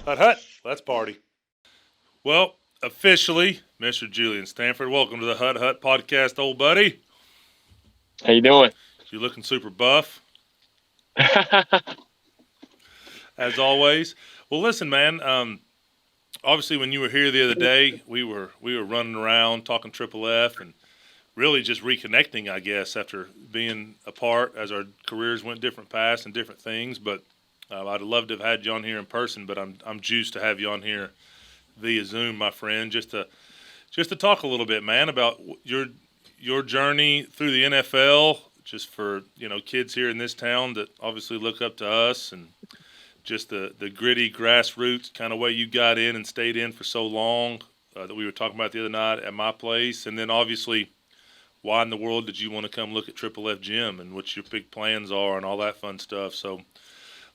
Hut hut. Let's party. Well, officially, Mr. Julian Stanford, welcome to the Hut Hut podcast, old buddy. How you doing? You're looking super buff, as always. Well, listen, man. Obviously, when you were here the other day, we were running around talking Triple F and really just reconnecting, I guess, after being apart as our careers went different paths and different things. But I'd love to have had you on here in person, but I'm juiced to have you on here via Zoom, my friend, just to talk a little bit, man, about your journey through the NFL, just for kids here in this town that obviously look up to us, and just the gritty grassroots kind of way you got in and stayed in for so long that we were talking about the other night at my place, and then obviously why in the world did you want to come look at Triple F Gym and what your big plans are and all that fun stuff. So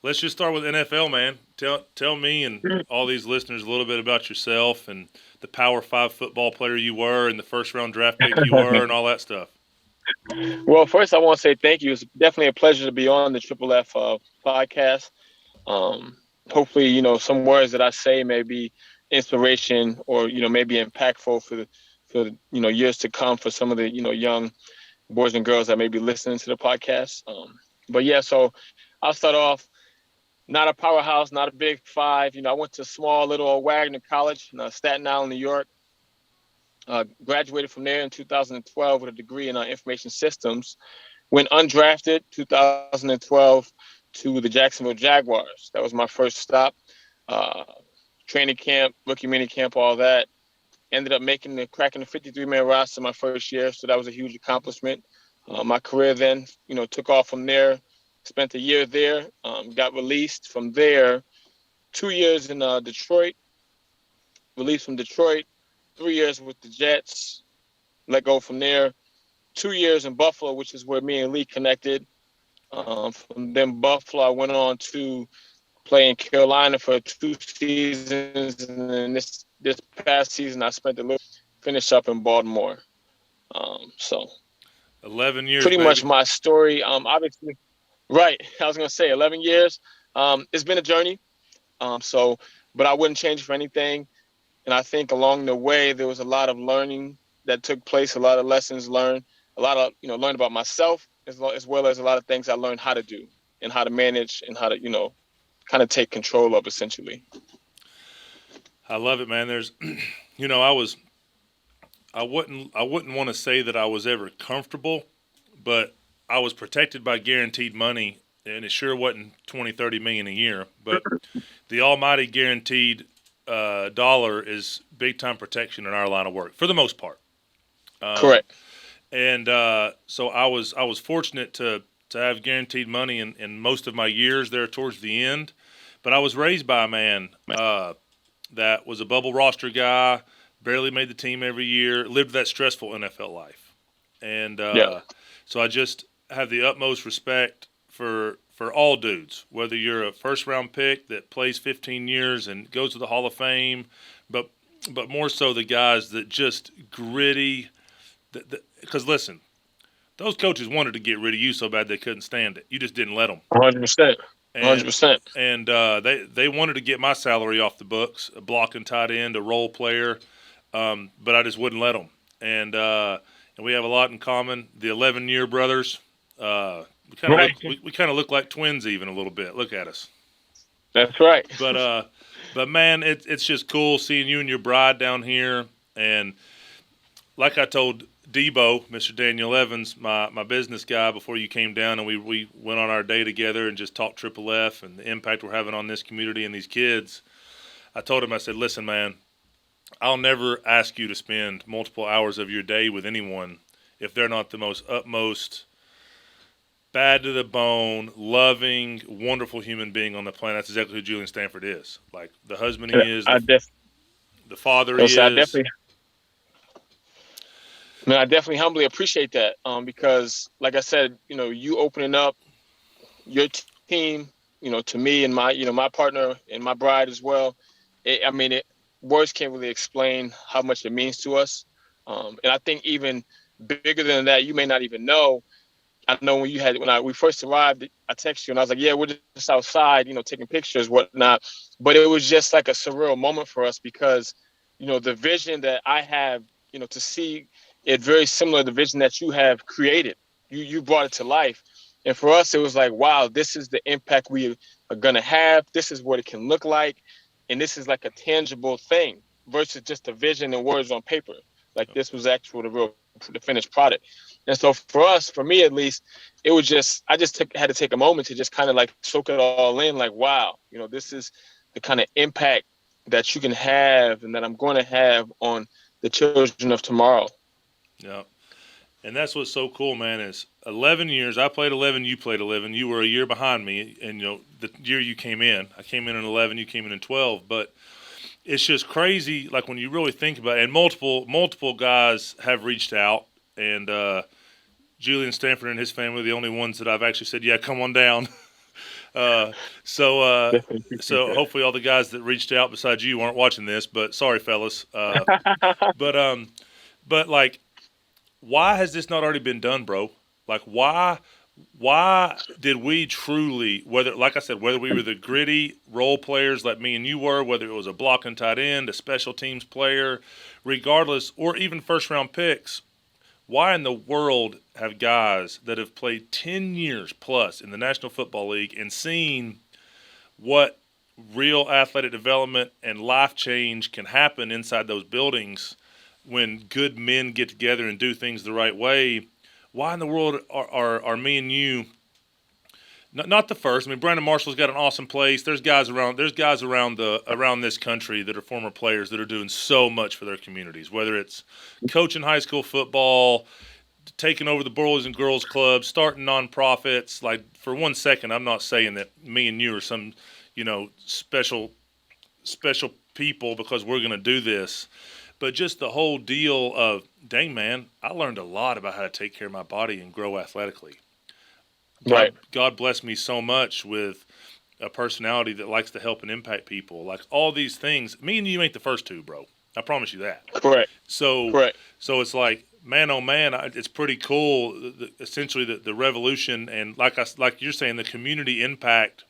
let's just start with NFL, man. Tell me and all these listeners a little bit about yourself and the Power 5 football player you were and the first round draft pick you were and all that stuff. Well, first I want to say thank you. It's definitely a pleasure to be on the Triple F podcast. Hopefully, some words that I say may be inspiration or maybe impactful for years to come for some of the young boys and girls that may be listening to the podcast. But yeah, so I'll start off. Not a powerhouse, not a big five. I went to small little old Wagner College in Staten Island, New York. Graduated from there in 2012 with a degree in information systems. Went undrafted 2012 to the Jacksonville Jaguars. That was my first stop. Uh, Training camp, rookie mini camp, all that. Ended up cracking the 53-man roster my first year, so that was a huge accomplishment. My career then, took off from there. Spent a year there. Got released from there. 2 years in Detroit. Released from Detroit. 3 years with the Jets. Let go from there. 2 years in Buffalo, which is where me and Lee connected. From then Buffalo, I went on to play in Carolina for 2 seasons, and then this past season I spent a little finish up in Baltimore. So 11 years, pretty baby. much my story. Obviously, right. I was gonna say 11 years. It's been a journey. But I wouldn't change it for anything. And I think along the way there was a lot of learning that took place, a lot of lessons learned, a lot of learned about myself as well as a lot of things I learned how to do and how to manage and how to kind of take control of essentially. I love it, man. There's, I wouldn't want to say that I was ever comfortable, but I was protected by guaranteed money, and it sure wasn't 20, 30 million a year. But the almighty guaranteed dollar is big time protection in our line of work for the most part. Correct. And so I was fortunate to have guaranteed money in most of my years there towards the end. But I was raised by a man that was a bubble roster guy, barely made the team every year, lived that stressful NFL life. And so I just have the utmost respect for all dudes, whether you're a first round pick that plays 15 years and goes to the Hall of Fame, but more so the guys that just gritty. Because listen, those coaches wanted to get rid of you so bad they couldn't stand it. You just didn't let them. 100%. And 100%. they wanted to get my salary off the books, a blocking tight end, a role player, but I just wouldn't let them. And we have a lot in common. The 11-year brothers. We kind of look like twins even a little bit. Look at us. That's right. But man, it's just cool seeing you and your bride down here. And like I told Debo, Mr. Daniel Evans, my business guy, before you came down, and we went on our day together and just talked Triple F and the impact we're having on this community and these kids. I told him, I said, listen, man, I'll never ask you to spend multiple hours of your day with anyone if they're not the most utmost bad to the bone, loving, wonderful human being on the planet. That's exactly who Julian Stanford is. Like the husband he is, the father he is. I definitely humbly appreciate that because, like I said, you opening up your team, to me and my partner and my bride as well. Words can't really explain how much it means to us. And I think even bigger than that, you may not even know I know when we first arrived, I texted you and I was like, yeah, we're just outside, taking pictures, whatnot. But it was just like a surreal moment for us because, the vision that I have, to see it very similar to the vision that you have created. You brought it to life. And for us, it was like, wow, this is the impact we are gonna have. This is what it can look like. And this is like a tangible thing versus just a vision and words on paper. Like this was actual the finished product. And so for us, for me at least, it was just had to take a moment to just kind of like soak it all in. Like, wow, this is the kind of impact that you can have and that I'm going to have on the children of tomorrow. Yeah. And that's what's so cool, man, is 11 years. I played 11, you played 11. You were a year behind me. And, the year you came in, I came in 11, you came in 12. But it's just crazy, like, when you really think about it. And multiple guys have reached out. And Julian Stanford and his family are the only ones that I've actually said, yeah, come on down. So hopefully all the guys that reached out besides you aren't watching this. But sorry, fellas. But like, why has this not already been done, bro? Like, why did we truly, like I said, whether we were the gritty role players like me and you were, whether it was a blocking tight end, a special teams player, regardless, or even first round picks, why in the world have guys that have played 10 years plus in the National Football League and seen what real athletic development and life change can happen inside those buildings when good men get together and do things the right way? Why in the world are me and you not the first? I mean, Brandon Marshall's got an awesome place. There's guys around around this country that are former players that are doing so much for their communities, whether it's coaching high school football, taking over the boys and girls clubs, starting nonprofits. Like, for 1 second, I'm not saying that me and you are some, special people because we're going to do this. But just the whole deal of, dang, man, I learned a lot about how to take care of my body and grow athletically. Right. God bless me so much with a personality that likes to help and impact people. Like, all these things, me and you ain't the first two, bro. I promise you that. Correct. So it's like, man, oh man, it's pretty cool. Essentially, the revolution and like you're saying, the community impact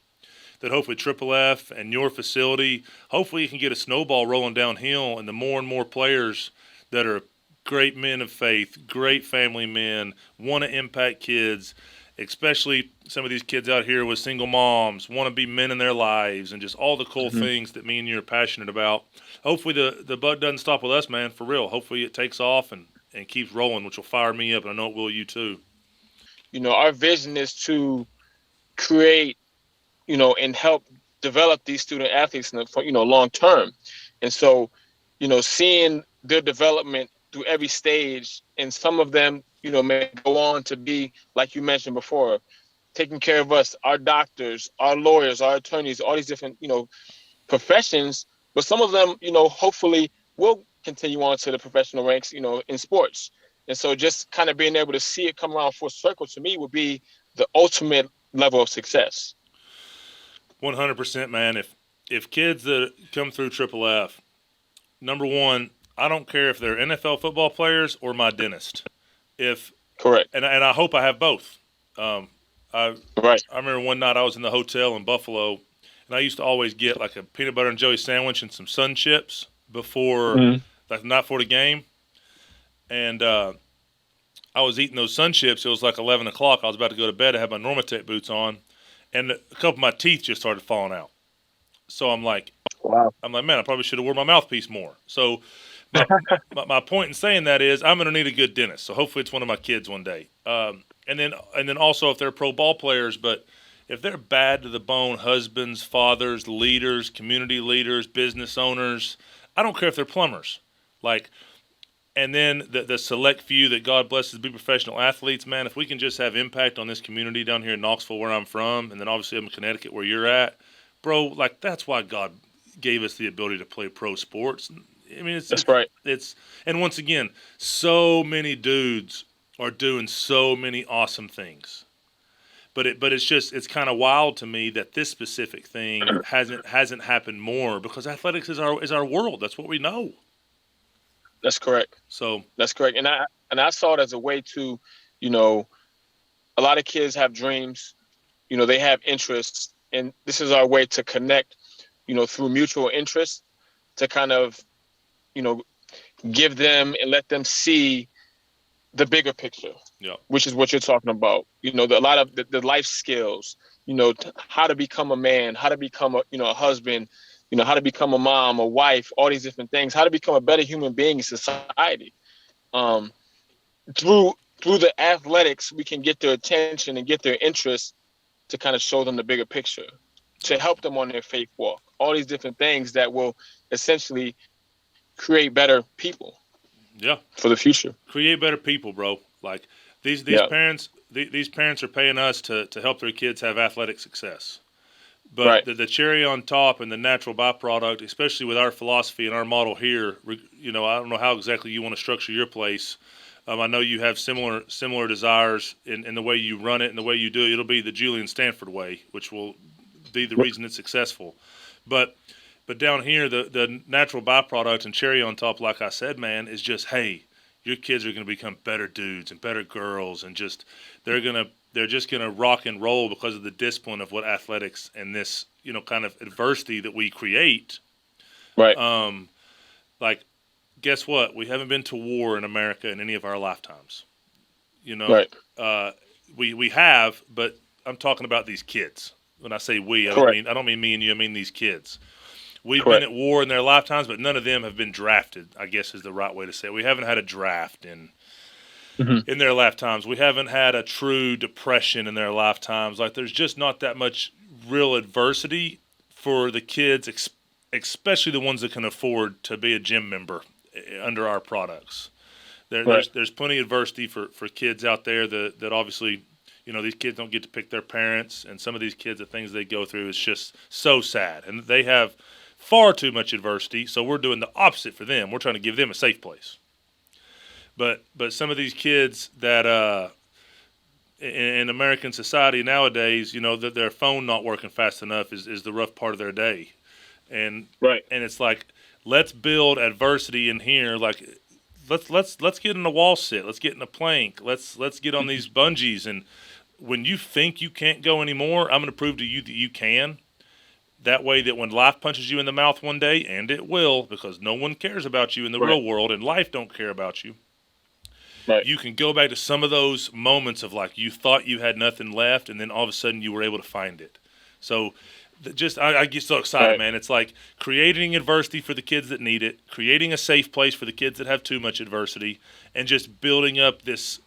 that hopefully Triple F and your facility, hopefully you can get a snowball rolling downhill, and the more and more players that are great men of faith, great family men, want to impact kids, especially some of these kids out here with single moms, want to be men in their lives, and just all the cool things that me and you are passionate about. Hopefully the buck doesn't stop with us, man, for real. Hopefully it takes off and keeps rolling, which will fire me up, and I know it will you too. Our vision is to create, and help develop these student athletes long term. And so, seeing their development through every stage, and some of them, may go on to be, like you mentioned before, taking care of us, our doctors, our lawyers, our attorneys, all these different, professions. But some of them, hopefully will continue on to the professional ranks, in sports. And so just kind of being able to see it come around full circle, to me, would be the ultimate level of success. 100%, man. If kids that come through Triple F, number one, I don't care if they're NFL football players or my dentist. Correct. And I hope I have both. I remember one night I was in the hotel in Buffalo, and I used to always get like a peanut butter and jelly sandwich and some Sun Chips before, like the night before the game. And I was eating those Sun Chips. It was like 11 o'clock. I was about to go to bed. I had my Normatec boots on, and a couple of my teeth just started falling out. So I'm like, wow. Man, I probably should have worn my mouthpiece more. So my point in saying that is I'm going to need a good dentist. So hopefully it's one of my kids one day. And then also if they're pro ball players, but if they're bad to the bone, husbands, fathers, leaders, community leaders, business owners, I don't care if they're plumbers. Like, and then the select few that God blesses be professional athletes, man, if we can just have impact on this community down here in Knoxville where I'm from, and then obviously I'm in Connecticut where you're at, bro, like that's why God gave us the ability to play pro sports. I mean, that's right. And once again, so many dudes are doing so many awesome things. But it's kind of wild to me that this specific thing hasn't happened more, because athletics is our world. That's what we know. That's correct. So that's correct. And I saw it as a way to, a lot of kids have dreams, they have interests, and this is our way to connect, through mutual interest, to kind of, you know, give them and let them see the bigger picture, Yeah. which is what you're talking about. A lot of the life skills, how to become a man, how to become a husband, how to become a mom, a wife, all these different things, how to become a better human being in society. Um, through the athletics, we can get their attention and get their interest to kind of show them the bigger picture, to Yeah. help them on their faith walk. All these different things that will essentially create better people Yeah. for the future. Create better people, bro. Like these Yeah. parents these parents are paying us to help their kids have athletic success. But Right. the cherry on top and the natural byproduct, especially with our philosophy and our model here, I don't know how exactly you want to structure your place. I know you have similar desires in the way you run it and the way you do it. It'll be the Julian Stanford way, which will be the reason it's successful. But down here, the natural byproduct and cherry on top, like I said, man, is just, hey, your kids are going to become better dudes and better girls, and just they're just going to rock and roll because of the discipline of what athletics and this kind of adversity that we create. Right. Like, guess what? We haven't been to war in America in any of our lifetimes. Right. We have, but I'm talking about these kids. When I say we, Correct. I don't mean me and you. I mean these kids. We've been Correct. at war in their lifetimes, but none of them have been drafted, I guess is the right way to say it. We haven't had a draft Mm-hmm. in their lifetimes. We haven't had a true depression in their lifetimes. Like, there's just not that much real adversity for the kids, especially the ones that can afford to be a gym member under our products. Right. There's plenty of adversity for kids out there that obviously, these kids don't get to pick their parents, and some of these kids, the things they go through is just so sad. And they have far too much adversity, so we're doing the opposite for them. We're trying to give them a safe place. But some of these kids that in American society nowadays, that their phone not working fast enough is the rough part of their day. And Right. and it's like, let's build adversity in here. Like, let's get in a wall sit. Let's get in a plank. Let's get on these bungees. And when you think you can't go anymore, I'm going to prove to you that you can. That way that when life punches you in the mouth one day, and it will, because no one cares about you in the Right. real world, and life don't care about you, Right. you can go back to some of those moments of, like, you thought you had nothing left, and then all of a sudden you were able to find it. So I get so excited, Right. man. It's like creating adversity for the kids that need it, creating a safe place for the kids that have too much adversity, and just building up this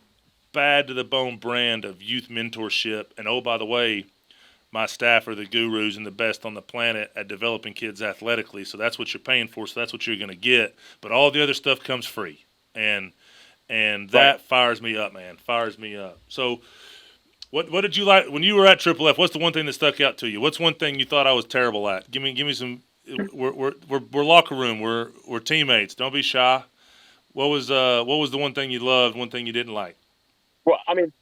bad to the bone brand of youth mentorship. And oh, by the way, my staff are the gurus and the best on the planet at developing kids athletically. So that's what you're paying for. So that's what you're going to get. But all the other stuff comes free. And that fires me up, man. Fires me up. So what did you like when you were at Triple F? What's the one thing that stuck out to you? What's one thing you thought I was terrible at? Give me some. We're locker room. We're teammates. Don't be shy. What was the one thing you loved? One thing you didn't like? Well, I mean,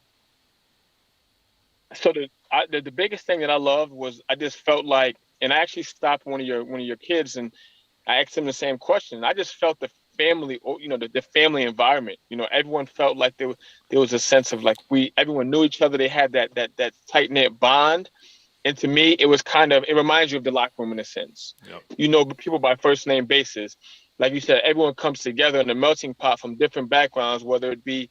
so the biggest thing that I loved was I just felt like, and I actually stopped one of your kids and I asked him the same question. I just felt the family, the family environment. Everyone felt like there was a sense of like everyone knew each other. They had that tight knit bond. And to me, it reminds you of the locker room in a sense. Yep. You know people by first name basis. Like you said, everyone comes together in a melting pot from different backgrounds, whether it be,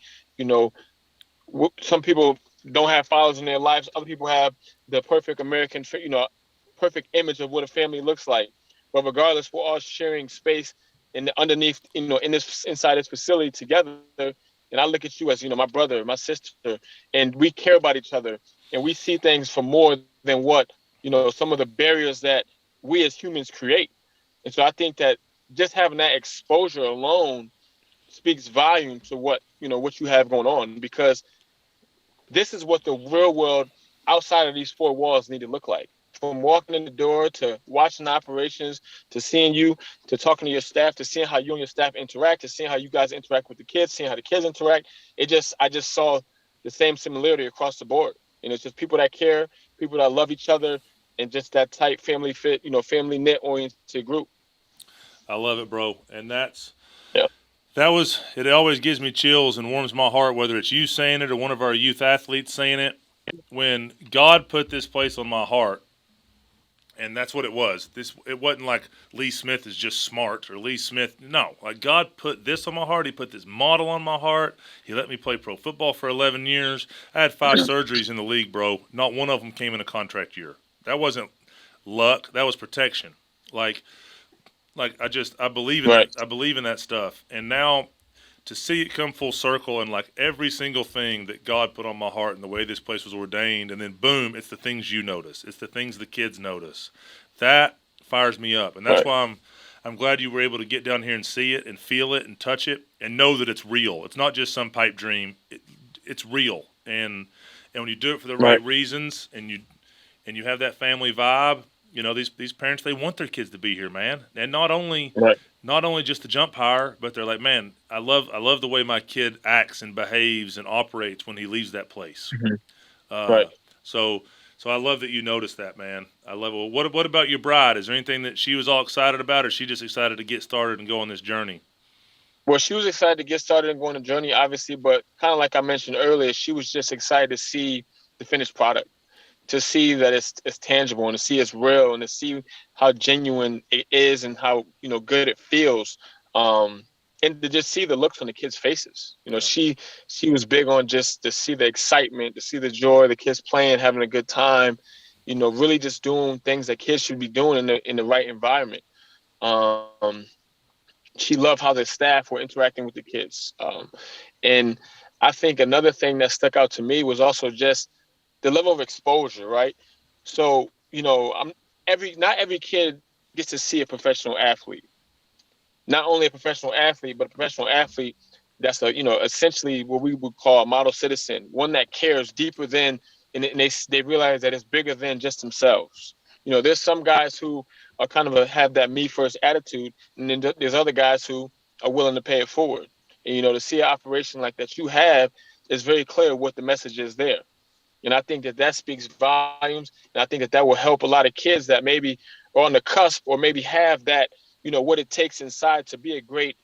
some people don't have fathers in their lives. Other people have the perfect American, perfect image of what a family looks like. But regardless, we're all sharing space underneath, inside this facility together. And I look at you as, my brother, my sister, and we care about each other. And we see things for more than what, some of the barriers that we as humans create. And so I think that just having that exposure alone speaks volume to what you have going on, because this is what the real world outside of these four walls need to look like. From walking in the door to watching operations to seeing you to talking to your staff to seeing how you and your staff interact to seeing how you guys interact with the kids, seeing how the kids interact. I just saw the same similarity across the board. And it's just people that care, people that love each other, and just that tight family fit, family knit oriented group. I love it, bro. And Yeah. It always gives me chills and warms my heart, whether it's you saying it or one of our youth athletes saying it. When God put this place on my heart, and that's what it was. It wasn't like Lee Smith is just smart or Lee Smith. No, like God put this on my heart. He put this model on my heart. He let me play pro football for 11 years. I had 5 surgeries in the league, bro. Not one of them came in a contract year. That wasn't luck. That was protection. Like I believe in Right. that. I believe in that stuff. And now to see it come full circle and like every single thing that God put on my heart and the way this place was ordained, and then boom, it's the things you notice. It's the things the kids notice. That fires me up, and that's Right. why I'm glad you were able to get down here and see it and feel it and touch it and know that it's real. It's not just some pipe dream. It's real, and when you do it for the Right. right reasons and you have that family vibe, these parents, they want their kids to be here, man. And Right. not only just to jump higher, but they're like, man, I love the way my kid acts and behaves and operates when he leaves that place. Mhm. Uh, Right. so I love that you noticed that, man. I love it. Well, what about your bride? Is there anything that she was all excited about, or is she just excited to get started and go on this journey? Well, she was excited to get started and go on the journey, obviously, but kind of like I mentioned earlier, she was just excited to see the finished product, to see that it's tangible, and to see it's real, and to see how genuine it is and how good it feels. Um, and to just see the looks on the kids' faces. Yeah. She was big on just to see the excitement, to see the joy, the kids playing, having a good time. Really just doing things that kids should be doing in the right environment. Um, she loved how the staff were interacting with the kids. And I think another thing that stuck out to me was also just the level of exposure, right? So, I'm not every kid gets to see a professional athlete. Not only a professional athlete, but a professional athlete that's essentially what we would call a model citizen, one that cares deeper than, and they realize that it's bigger than just themselves. There's some guys who are kind of have that me first attitude, and then there's other guys who are willing to pay it forward. And to see an operation like that you have is very clear what the message is there. And I think that speaks volumes. And I think that will help a lot of kids that maybe are on the cusp or maybe have that, what it takes inside to be a great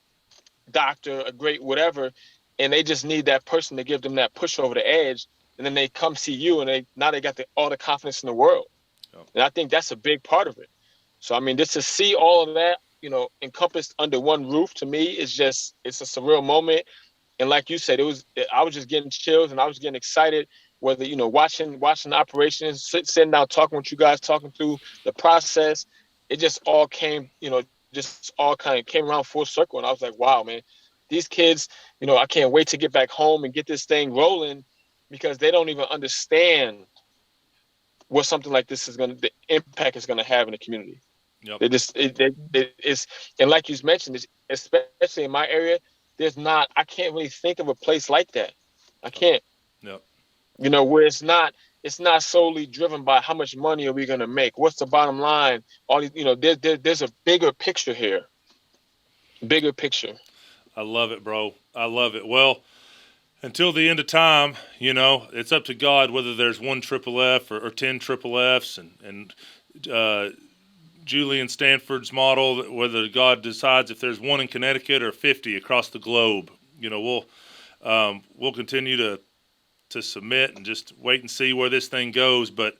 doctor, a great whatever. And they just need that person to give them that push over the edge. And then they come see you and they got all the confidence in the world. Oh. And I think that's a big part of it. So, I mean, just to see all of that, encompassed under one roof, to me, it's a surreal moment. And like you said, I was just getting chills and I was getting excited. Whether watching the operations, sitting down, talking with you guys, talking through the process, it just all came, just all kind of came around full circle. And I was like, wow, man, these kids, I can't wait to get back home and get this thing rolling, because they don't even understand what something like this the impact is gonna have in the community. Yep. They just it's, and like you mentioned, especially in my area, I can't really think of a place like that. I can't. Yep. Where it's not solely driven by how much money are we going to make, what's the bottom line, all these, there's a bigger picture here. Bigger picture. I love it, bro. I love it. Well, until the end of time, it's up to God whether there's one triple F or 10 triple Fs, and Julian Stanford's model, whether God decides if there's one in Connecticut or 50 across the globe. We'll continue to submit and just wait and see where this thing goes. But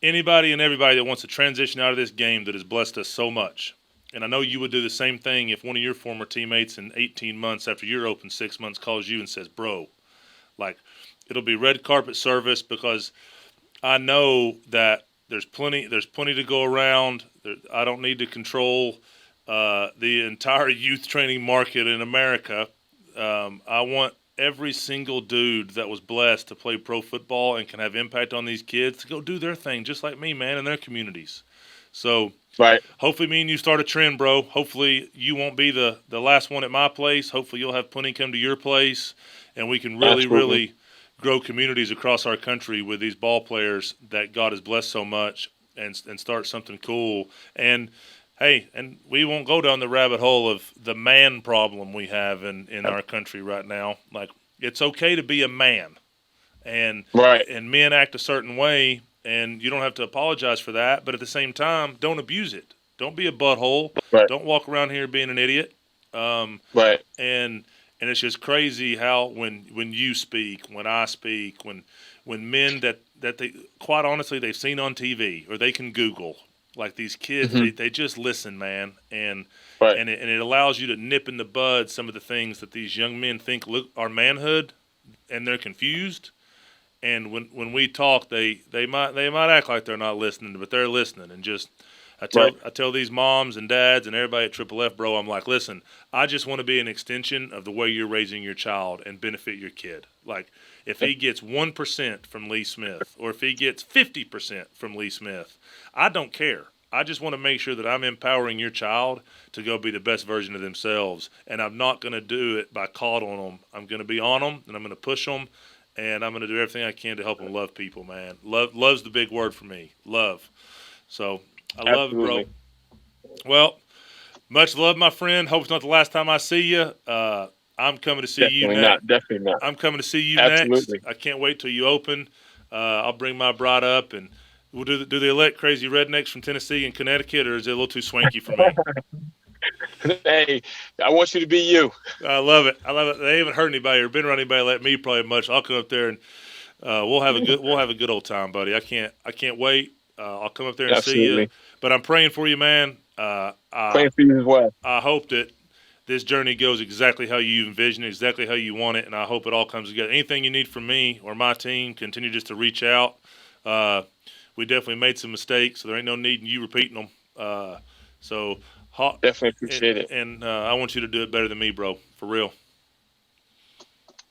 anybody and everybody that wants to transition out of this game that has blessed us so much, and I know you would do the same thing if one of your former teammates in 18 months after you're open 6 months calls you and says, bro, like, it'll be red carpet service, because I know that there's plenty to go around. I don't need to control the entire youth training market in America. I want every single dude that was blessed to play pro football and can have impact on these kids to go do their thing, just like me, man, in their communities. So right. Hopefully me and you start a trend, bro. Hopefully you won't be the last one at my place. Hopefully you'll have plenty come to your place, and we can really grow communities across our country with these ball players that God has blessed so much, and start something cool. And hey, and we won't go down the rabbit hole of the man problem we have in our country right now. Like, it's okay to be a man, and Right. and men act a certain way, and you don't have to apologize for that. But at the same time, don't abuse it. Don't be a butthole. Right. Don't walk around here being an idiot. Right. And it's just crazy how when you speak, when I speak, when men that they quite honestly they've seen on TV or they can Google, like these kids, Hmm. they just listen, man, Right. and it allows you to nip in the bud some of the things that these young men think look are manhood, and they're confused. And when we talk, they might act like they're not listening, but they're listening. And just Right. I tell these moms and dads and everybody at Triple F, bro, I'm like, listen, I just want to be an extension of the way you're raising your child and benefit your kid. Like if he gets 1% from Lee Smith or if he gets 50% from Lee Smith, I don't care. I just want to make sure that I'm empowering your child to go be the best version of themselves. And I'm not going to do it by coddling them. I'm going to be on them and I'm going to push them and I'm going to do everything I can to help them love people, man. Love's the big word for me. Love. So I love it, bro. Absolutely. Well, much love, my friend. Hope it's not the last time I see you. I'm coming to see you Definitely next. not. Definitely not. I'm coming to see you next. Absolutely. I can't wait till you open. I'll bring my bride up, and we'll do they elect crazy rednecks from Tennessee and Connecticut, or is it a little too swanky for me? Hey, I want you to be you. I love it. I love it. They haven't hurt anybody or been around anybody like me probably much. I'll come up there and we'll have a good old time, buddy. I can't wait. I'll come up there and see you. Absolutely. But I'm praying for you, man. Praying for you as well. I hope that this journey goes exactly how you envision it, exactly how you want it, and I hope it all comes together. Anything you need from me or my team, continue just to reach out. We definitely made some mistakes, so there ain't no need in you repeating them. So, Definitely appreciate it. and I want you to do it better than me, bro, for real.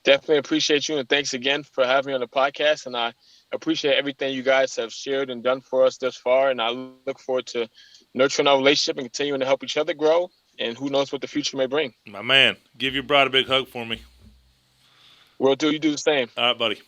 Definitely appreciate you, and thanks again for having me on the podcast. And I appreciate everything you guys have shared and done for us thus far. And I look forward to nurturing our relationship and continuing to help each other grow. And who knows what the future may bring. My man, give your bride a big hug for me. Will do. You do the same. All right, buddy.